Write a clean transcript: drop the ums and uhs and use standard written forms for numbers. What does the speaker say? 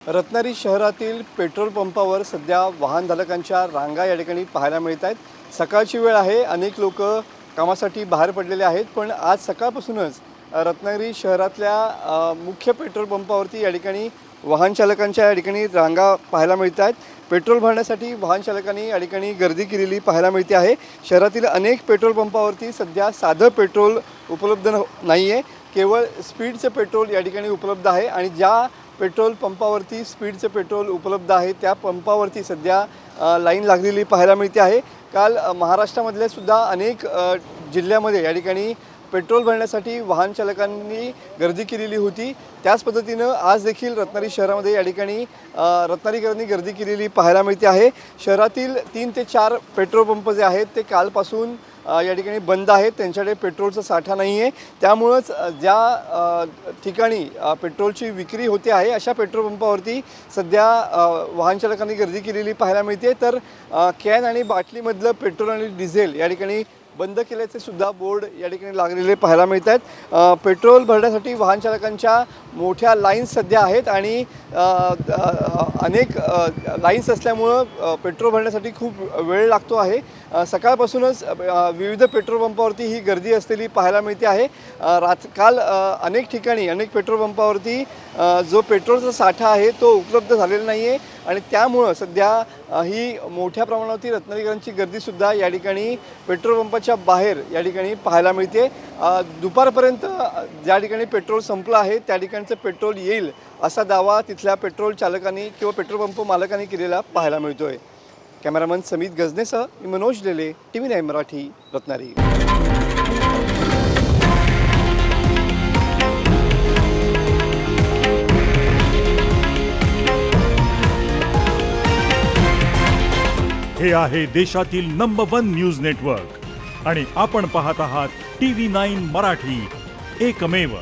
रत्नागिरी शहरातील पेट्रोल पंपावर सध्या वाहनधारकांच्या रांगा या ठिकाणी पाहायला मिळत आहेत। सकाळची वेळ आहे, अनेक लोक कामासाठी बाहेर पडलेले आहेत, पण आज सकाळपासूनच रत्नागिरी शहरातल्या मुख्य पेट्रोल पंपावरती या ठिकाणी वाहन चालकांच्या या ठिकाणी रांगा पाहायला मिळत आहेत। पेट्रोल भरण्यासाठी वाहन चालकांनी या ठिकाणी गर्दी केलेली पाहायला मिळते आहे। शहरातील अनेक पेट्रोल पंपावरती सध्या साधं पेट्रोल उपलब्ध नाही आहे, केवळ स्पीडचं पेट्रोल या ठिकाणी उपलब्ध आहे आणि ज्या पेट्रोल पंपावरती स्पीडचं पेट्रोल उपलब्ध आहे त्या पंपावरती सध्या लाईन लागलेली पाहायला मिळते आहे। काल महाराष्ट्रामधल्या सुद्धा अनेक जिल्ह्यामध्ये या ठिकाणी पेट्रोल भरण्यासाठी वाहन चालकांनी गर्दी केलेली होती। त्याच पद्धतीनं आज देखील रत्नागिरी शहरामध्ये या ठिकाणी रत्नागिरीकरांनी गर्दी केलेली पाहायला मिळते आहे। शहरातील 3 ते 4 पेट्रोल पंप जे आहेत ते कालपासून या ठिकाणी बंद आहेत, त्यांच्याकडे पेट्रोलचा साठा नाही आहे। त्यामुळंच ज्या ठिकाणी पेट्रोलची विक्री होते आहे अशा पेट्रोल पंपावरती सध्या वाहन चालकांनी गर्दी केलेली पाहायला मिळते। तर कॅन आणि बाटलीमधलं पेट्रोल आणि डिझेल या ठिकाणी बंद केल्याचे सुद्धा बोर्ड या ठिकाणी लागलेले पाहायला मिळत आहेत। पेट्रोल भरण्यासाठी वाहन चालकांच्या मोठ्या लाईन्स सध्या आहेत आणि अनेक लाईन्स असल्यामुळं पेट्रोल भरण्यासाठी खूप वेळ लागतो आहे। सकाळपासूनच विविध पेट्रोल पंपावरती ही गर्दी असलेली पाहायला मिळते आहे। काल अनेक ठिकाणी अनेक पेट्रोल पंपावरती जो पेट्रोलचा साठा आहे तो उपलब्ध झालेला नाही आहे आणि त्यामुळं सध्या ही मोठ्या प्रमाणावरती रत्नागिरीकरांची गर्दीसुद्धा या ठिकाणी पेट्रोल पंपाच्या बाहेर या ठिकाणी पाहायला मिळते। दुपारपर्यंत ज्या ठिकाणी पेट्रोल संपलं आहे त्या ठिकाणचं पेट्रोल येईल असा दावा तिथल्या पेट्रोल चालकांनी किंवा पेट्रोल पंप मालकांनी केलेला पाहायला मिळतो आहे। कॅमेरामन समित गजनेसह मी मनोज लेले, TV9 मराठी, रत्नागिरी। हे आहे देशातील नंबर 1 न्यूज नेटवर्क आणि आपण पाहत आहात TV9 मराठी, एकमेव।